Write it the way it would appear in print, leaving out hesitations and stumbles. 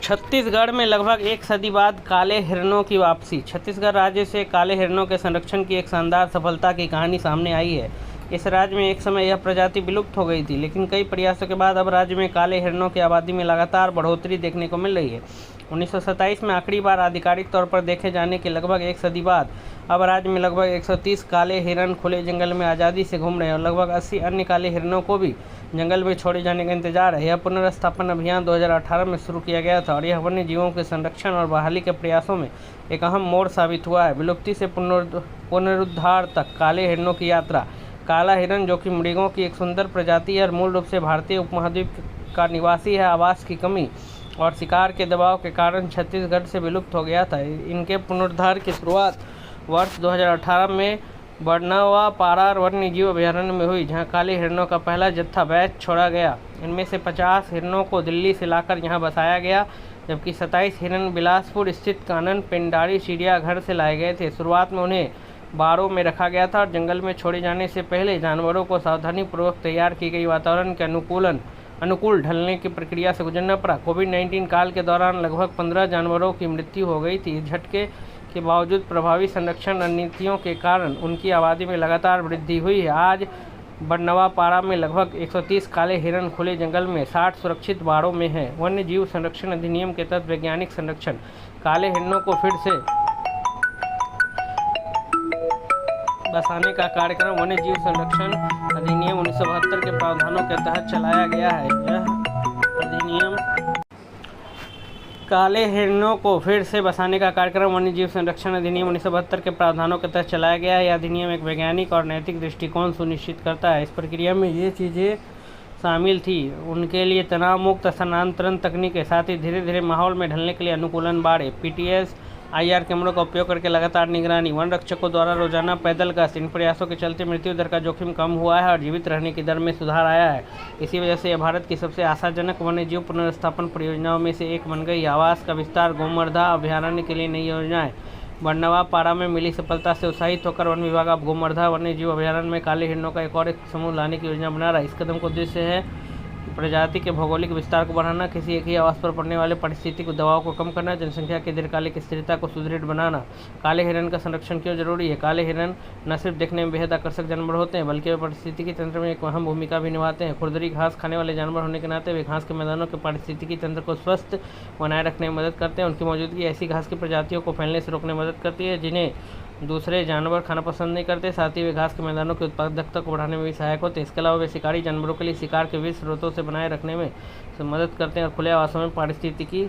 छत्तीसगढ़ में लगभग एक सदी बाद काले हिरणों की वापसी। छत्तीसगढ़ राज्य से काले हिरणों के संरक्षण की एक शानदार सफलता की कहानी सामने आई है। इस राज्य में एक समय यह प्रजाति विलुप्त हो गई थी, लेकिन कई प्रयासों के बाद अब राज्य में काले हिरणों की आबादी में लगातार बढ़ोतरी देखने को मिल रही है। 1927 में आखिरी बार आधिकारिक तौर पर देखे जाने के लगभग एक सदी बाद अब राज्य में लगभग 130 काले हिरण खुले जंगल में आज़ादी से घूम रहे हैं और लगभग 80 अन्य काले हिरणों को भी जंगल में छोड़े जाने का इंतजार है। यह पुनर्स्थापन अभियान 2018 में शुरू किया गया था और यह वन्य जीवों के संरक्षण और बहाली के प्रयासों में एक अहम मोड़ साबित हुआ है। विलुप्ति से पुनरुद्धार तक काले हिरणों की यात्रा। काला हिरण, जो कि मृगों की एक सुंदर प्रजाति है और मूल रूप से भारतीय उपमहाद्वीप का निवासी है, आवास की कमी और शिकार के दबाव के कारण छत्तीसगढ़ से विलुप्त हो गया था। इनके पुनरुद्धार की शुरुआत वर्ष 2018 में बड़नवापारा वन्य जीव अभयारण्य में हुई, जहां काले हिरणों का पहला जत्था बैच छोड़ा गया। इनमें से 50 हिरणों को दिल्ली से लाकर यहां बसाया गया, जबकि 27 हिरण बिलासपुर स्थित कानन पेंडारी चिड़ियाघर से लाए गए थे। शुरुआत में उन्हें बाड़ों में रखा गया था और जंगल में छोड़े जाने से पहले जानवरों को सावधानीपूर्वक तैयार की गई वातावरण के अनुकूल ढलने की प्रक्रिया से गुजरना पड़ा। कोविड-19 काल के दौरान लगभग 15 जानवरों की मृत्यु हो गई थी। इस झटके के बावजूद प्रभावी संरक्षण रणनीतियों के कारण उनकी आबादी में लगातार वृद्धि हुई है। आज बड़नवापारा में लगभग 130 काले हिरण खुले जंगल में 60 सुरक्षित बाड़ों में हैं। वन्य जीव संरक्षण अधिनियम के तहत वैज्ञानिक संरक्षण। काले हिरणों को फिर से बसाने का कार्यक्रम वन्य जीव संरक्षण अधिनियम 1972 के प्रावधानों के तहत चलाया गया है। यह अधिनियम काले हिरणों को फिर से बसाने का कार्यक्रम वन्य जीव संरक्षण अधिनियम 1972 के प्रावधानों के तहत चलाया गया है। यह अधिनियम एक वैज्ञानिक और नैतिक दृष्टिकोण सुनिश्चित करता है। इस प्रक्रिया में ये चीज़ें शामिल थी उनके लिए तनाव मुक्त स्थानांतरण तकनीक के साथ ही धीरे धीरे माहौल में ढलने के लिए अनुकूलन बाड़े, PTS IR कैमरों का उपयोग करके लगातार निगरानी, वन रक्षकों द्वारा रोजाना पैदल गश्त। इन प्रयासों के चलते मृत्यु दर का जोखिम कम हुआ है और जीवित रहने की दर में सुधार आया है। इसी वजह से यह भारत की सबसे आशाजनक वन्य जीव पुनर्स्थापन परियोजनाओं में से एक बन गई। आवास का विस्तार, गोमर्धा अभयारण्य के लिए नई योजनाएं। बड़नवापारा में मिली सफलता से उत्साहित होकर वन विभाग अब गोमर्धा वन्य जीव अभयारण्य में काले हिरणों का एक समूह लाने की योजना बना रहा है। इस कदम का उद्देश्य है प्रजाति के भौगोलिक विस्तार को बढ़ाना, किसी एक ही आवास पर पड़ने वाले पारिस्थितिक दबाव को कम करना, जनसंख्या की दीर्घकालिक स्थिरता को सुदृढ़ बनाना। काले हिरण का संरक्षण क्यों जरूरी है? काले हिरण न सिर्फ देखने में बेहद आकर्षक जानवर होते हैं, बल्कि वे पारिस्थितिकी तंत्र में एक अहम भूमिका भी निभाते हैं। खुरदरी घास खाने वाले जानवर होने के नाते वे घास के मैदानों के पारिस्थितिकी तंत्र को स्वस्थ बनाए रखने में मदद करते हैं। उनकी मौजूदगी ऐसी घास की प्रजातियों को फैलने से रोकने में मदद करती है जिन्हें दूसरे जानवर खाना पसंद नहीं करते। साथ ही वे घास के मैदानों की उत्पादकता को बढ़ाने में भी सहायक होते हैं। इसके अलावा वे शिकारी जानवरों के लिए शिकार के विभिन्न स्रोतों से बनाए रखने में मदद करते हैं और खुले आवासों में पारिस्थितिकी